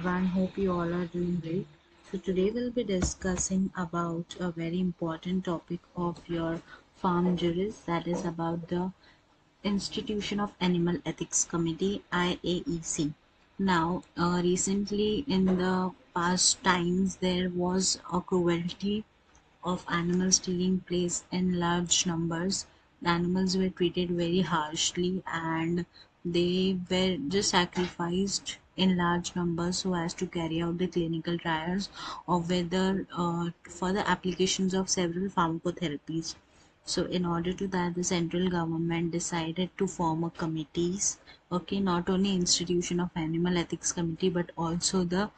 everyone, hope you all are doing great. So today we'll be discussing about a very important topic of your farm juris, that is about the Institution of Animal Ethics Committee, IAEC. Now, recently in the past times, there was a cruelty of animals taking place in large numbers. The animals were treated very harshly and they were just sacrificed in large numbers so as to carry out the clinical trials of whether for the applications of several pharmacotherapies. So in order to that, the central government decided to form a committees, okay, not only Institution of Animal Ethics Committee but also the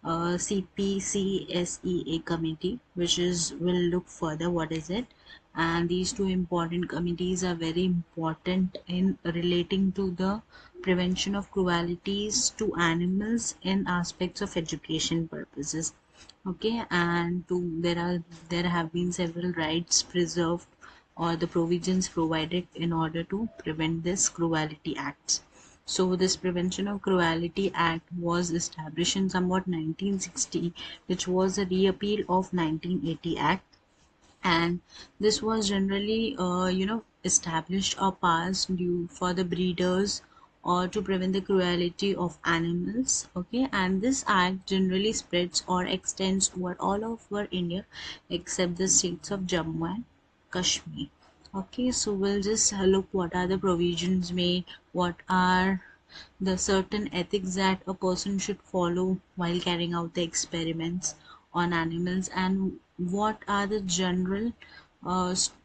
CPCSEA committee, which is will look further what is it. And these two important committees are very important in relating to the prevention of cruelties to animals in aspects of education purposes. Okay, and there have been several rights preserved or the provisions provided in order to prevent this cruelty acts. So this Prevention of Cruelty Act was established in somewhat 1960, which was a reappeal of 1980 Act, and this was generally established or passed due for the breeders or to prevent the cruelty of animals. Okay, and this act generally spreads or extends toward all over India except the states of Jammu and Kashmir. Okay, so we'll just look what are the provisions made, what are the certain ethics that a person should follow while carrying out the experiments on animals, and what are the general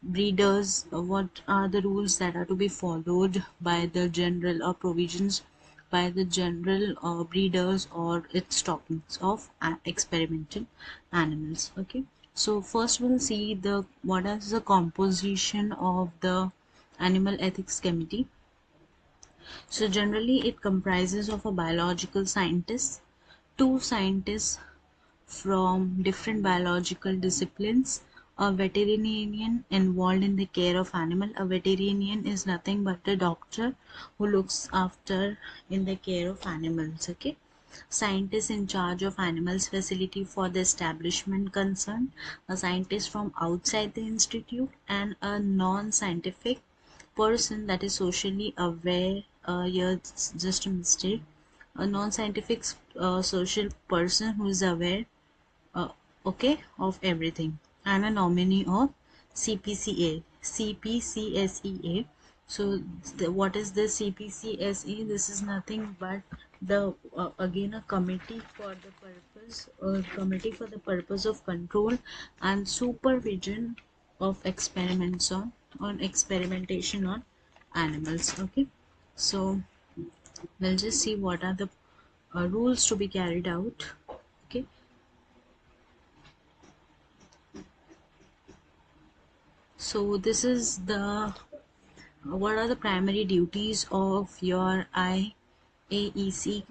breeders, what are the rules that are to be followed by the general or provisions by the general breeders or its stockings of experimental animals. Okay, so first we'll see the what is the composition of the Animal Ethics Committee. So generally it comprises of a biological scientist, two scientists from different biological disciplines, a veterinarian involved in the care of animal. A veterinarian is nothing but a doctor who looks after in the care of animals. Okay, scientist in charge of animals facility for the establishment concerned, a scientist from outside the institute, and a non-scientific person that is socially aware. Here it's just a mistake, a non-scientific social person who is aware, uh, okay, of everything, and a nominee of CPCSEA. So what is this CPCSE? This is nothing but the again a committee for the purpose of control and supervision of experiments on experimentation on animals. Okay, so we'll just see what are the rules to be carried out. Okay, so this is the what are the primary duties of your IAEC.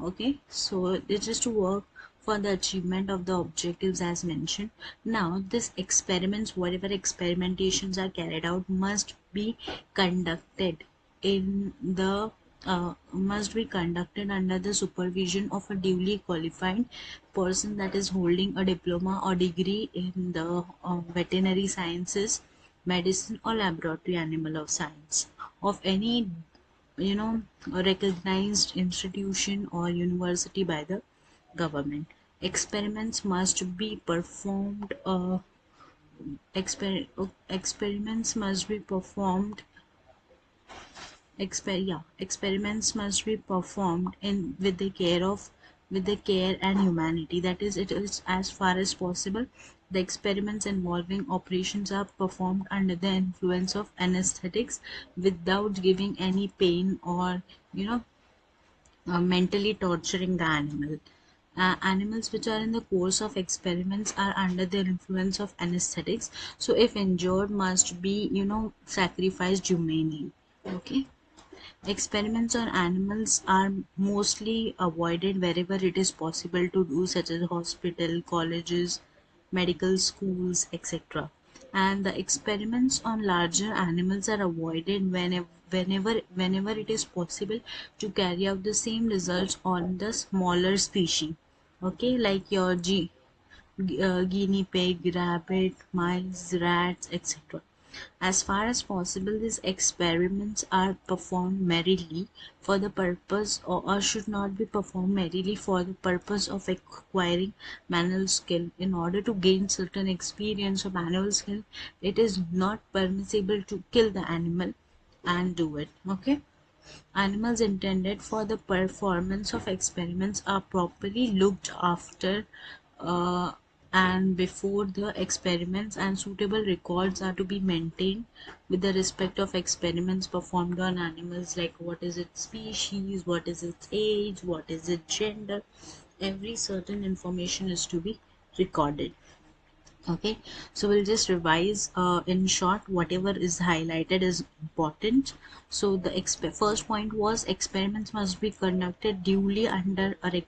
Okay, so it's just to work for the achievement of the objectives as mentioned. Now this experiments, whatever experimentations are carried out, must be conducted in the must be conducted under the supervision of a duly qualified person that is holding a diploma or degree in the veterinary sciences, medicine, or laboratory animal of science of any a recognized institution or university by the government. Experiments must be performed experiments must be performed experiments must be performed in with the care and humanity. That is, it is as far as possible the experiments involving operations are performed under the influence of anesthetics without giving any pain or mentally torturing the animal. Animals which are in the course of experiments are under the influence of anesthetics, so if injured must be sacrificed humanely. Okay, experiments on animals are mostly avoided wherever it is possible to do, such as hospital, colleges, medical schools, etc. And the experiments on larger animals are avoided whenever it is possible to carry out the same results on the smaller species. Okay, like your guinea pig, rabbit, mice, rats, etc. As far as possible, these experiments are performed merely for the purpose, or should not be performed merely for the purpose of acquiring manual skill. In order to gain certain experience of manual skill, it is not permissible to kill the animal and do it. Okay. Animals intended for the performance of experiments are properly looked after uh, and before the experiments, and suitable records are to be maintained with the respect of experiments performed on animals, like what is its species, what is its age, what is its gender. Every certain information is to be recorded. Okay, so we'll just revise in short whatever is highlighted is important. So the first point was experiments must be conducted duly under a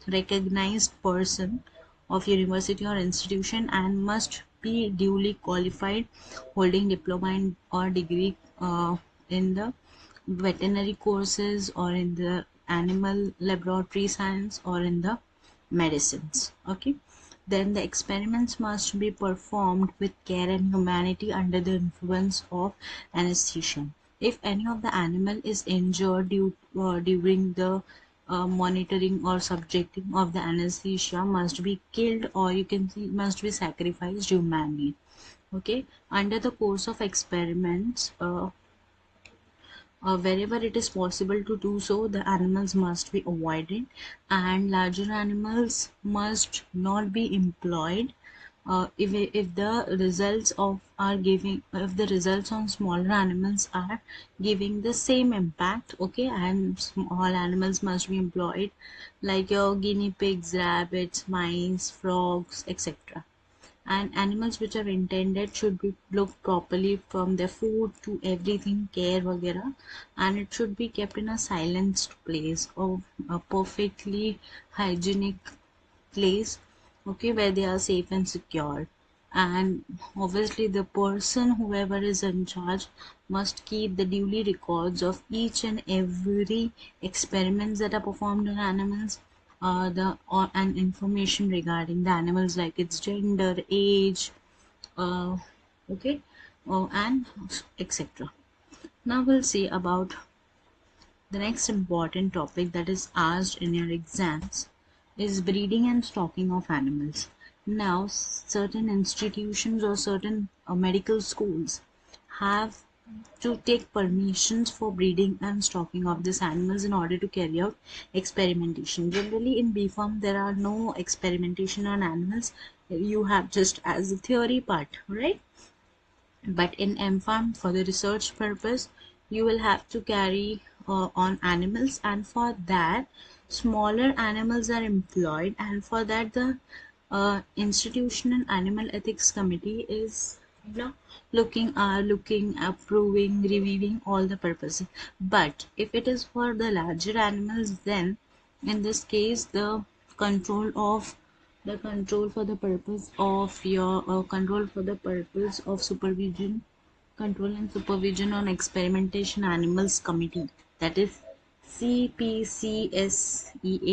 recognized person of university or institution, and must be duly qualified, holding diploma or degree in the veterinary courses, or in the animal laboratory science, or in the medicines. Okay, then the experiments must be performed with care and humanity under the influence of anesthesia. If any of the animal is injured during the monitoring or subjecting of the anesthesia, must be killed, or you can see must be sacrificed humanly. Okay, under the course of experiments, wherever it is possible to do so, the animals must be avoided, and larger animals must not be employed. If the results of are giving if the results on smaller animals are giving the same impact, okay, and small animals must be employed, like your guinea pigs, rabbits, mice, frogs, etc. And animals which are intended should be looked properly, from their food to everything, care वगैरह, and it should be kept in a silenced place, or a perfectly hygienic place, okay, where they are safe and secure. And obviously the person, whoever is in charge, must keep the duly records of each and every experiments that are performed on animals, and information regarding the animals, like its gender, age, uh, okay, and etc. Now we'll see about the next important topic that is asked in your exams is breeding and stocking of animals. Now, certain institutions or certain medical schools have to take permissions for breeding and stocking of these animals in order to carry out experimentation. Generally, in B Farm, there are no experimentation on animals. You have just as the theory part, right? But in M-Farm, for the research purpose, you will have to carry on animals, and for that smaller animals are employed, and for that the institutional animal ethics committee is, you know, looking, approving, reviewing all the purposes. But if it is for the larger animals, then in this case control of control for the purpose of your control for the purpose of supervision, control and supervision on experimentation animals committee, that is CPCSEA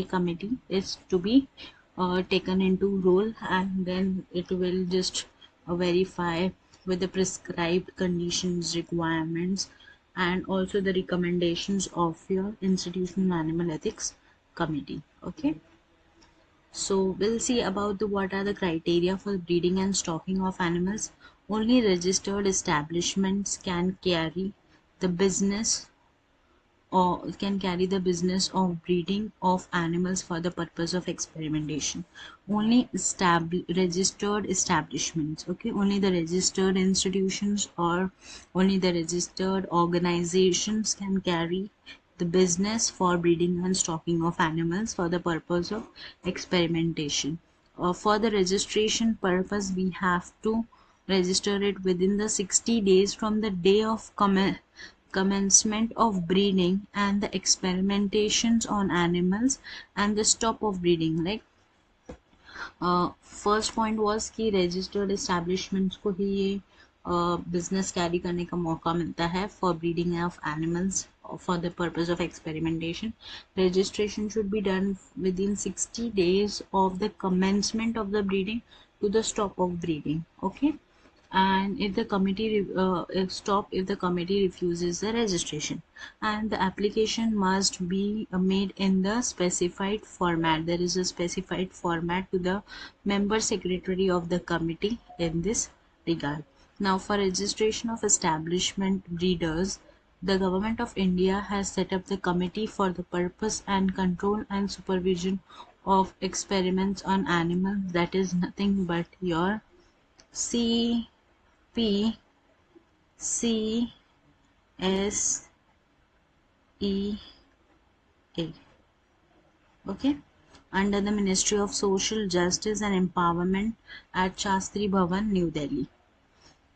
committee, is to be taken into role, and then it will just verify with the prescribed conditions, requirements, and also the recommendations of your institutional animal ethics committee. Okay, so we'll see about what are the criteria for breeding and stocking of animals. Only registered establishments can carry the business of breeding of animals for the purpose of experimentation. Only registered establishments, okay, only the registered institutions or only the registered organizations can carry the business for breeding and stocking of animals for the purpose of experimentation. For the registration purpose, we have to register it within the 60 days from the day of commencement of breeding and the experimentations on animals, and the stop of breeding. Like first point was कि registered establishments को ही ये business carry करने का मौका मिलता है for breeding of animals for the purpose of experimentation. Registration should be done within 60 days of the commencement of the breeding to the stop of breeding. Okay, and if the committee if the committee refuses the registration, and the application must be made in the specified format. There is a specified format to the member secretary of the committee in this regard. Now, for registration of establishment breeders, the Government of India has set up the committee for the purpose and control and supervision of experiments on animals. That is nothing but your CPCSA. Okay, under the Ministry of Social Justice and Empowerment at Shastri Bhavan, New Delhi.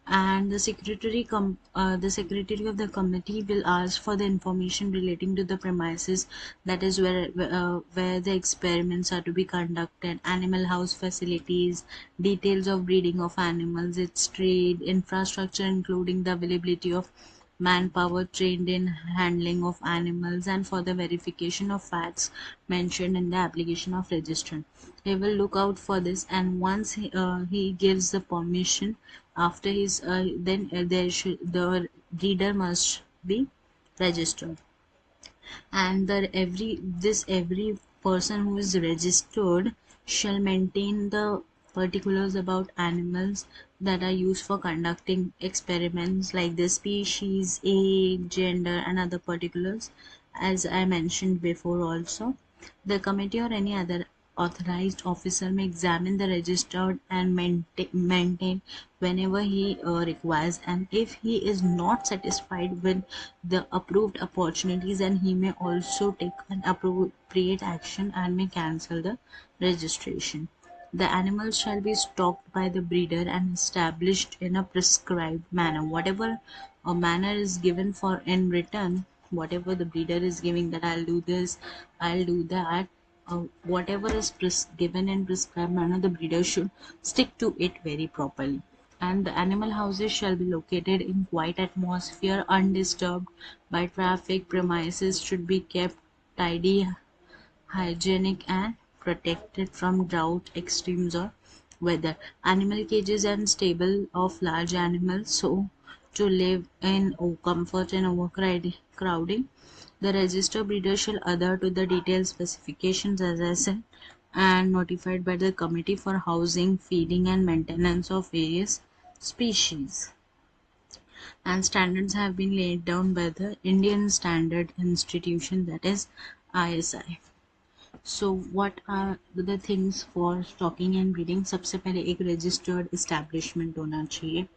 And the secretary of the committee will ask for the information relating to the premises, that is where the experiments are to be conducted, animal house facilities, details of breeding of animals, its trade, infrastructure including the availability of manpower trained in handling of animals, and for the verification of facts mentioned in the application of registrant. He will look out for this, and once he gives the permission, after his the breeder must be registered, and every person who is registered shall maintain the particulars about animals that are used for conducting experiments, like the species, age, gender, and other particulars, as I mentioned before. Also, the committee or any other authorized officer may examine the registered and maintain whenever he requires, and if he is not satisfied with the approved opportunities, and he may also take an appropriate action and may cancel the registration. The animals shall be stocked by the breeder and established in a prescribed manner. Whatever a manner is given for in return, whatever the breeder is giving, that I'll do this, I'll do that, whatever is given in prescribed manner, the breeder should stick to it very properly. And the animal houses shall be located in quiet atmosphere, undisturbed by traffic. Premises should be kept tidy, hygienic, and protected from drought, extremes, or weather. Animal cages and stable of large animals so to live in comfort and overcrowding. The register breeder shall adhere to the detailed specifications, as I said, and notified by the committee for housing, feeding, and maintenance of various species. And standards have been laid down by the Indian Standard Institution, that is ISI. So what are the things for stocking and breeding? सबसे पहले एक registered establishment होना चाहिए.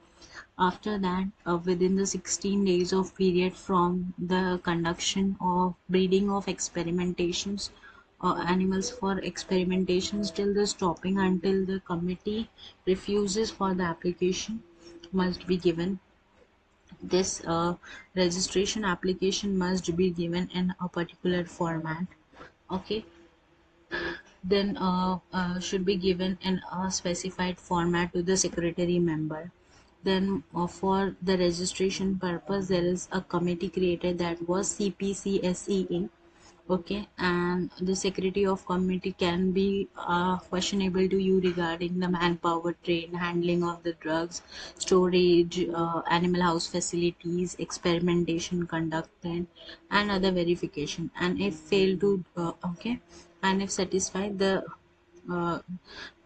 After that, within the 16 days of period from the conduction of breeding of experimentations, animals for experimentations, till the stopping, until the committee refuses for the application, must be given. This registration application must be given in a particular format. Okay, then should be given in a specified format to the secretary member. Then for the registration purpose, there is a committee created, that was CPCSEA. Okay, and the secretary of committee can be questionable to you regarding the manpower train, handling of the drugs, storage, animal house facilities, experimentation conducted, and other verification. And if fail to okay, and if satisfied, the uh,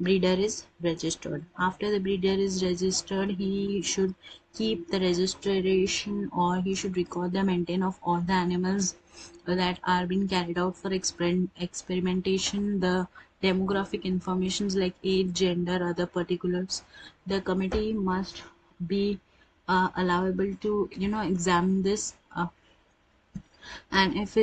breeder is registered. After the breeder is registered, he should keep the registration, or he should record the maintain of all the animals that are being carried out for experimentation, the demographic informations like age, gender, other particulars. The committee must be allowable to examine this, and if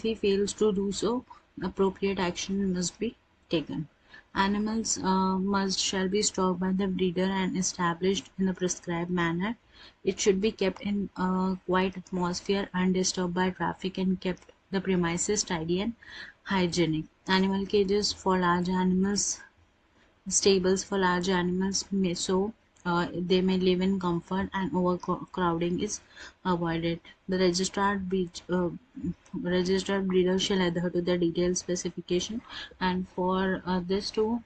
he fails to do so, appropriate action must be taken. Animals must shall be stocked by the breeder and established in a prescribed manner. It should be kept in a quiet atmosphere, undisturbed by traffic, and kept the premises tidy and hygienic. Animal cages for large animals, stables for large animals may so they may live in comfort and overcrowding is avoided. The registered breeder shall adhere to the detailed specification, and for this to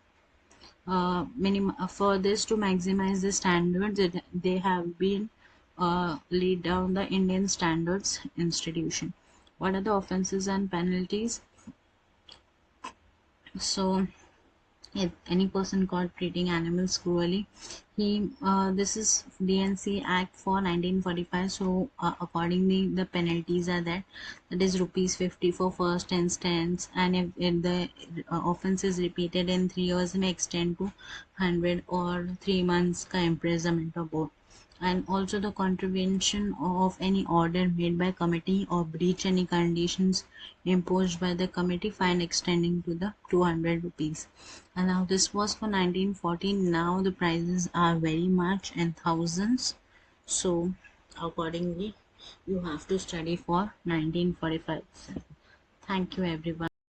maximize the standards, they have been laid down the Indian Standards Institution. What are the offenses and penalties? So if any person caught treating animals cruelly, this is DNC Act for 1945. So accordingly the penalties are that is rupees 50 for first instance, and if the offense is repeated in 3 years, may extend to 100 or 3 months ka imprisonment or both. And also the contravention of any order made by committee or breach any conditions imposed by the committee, fine extending to the 200 rupees. And now this was for 1914. Now the prices are very much in thousands, so accordingly you have to study for 1945. Thank you everyone.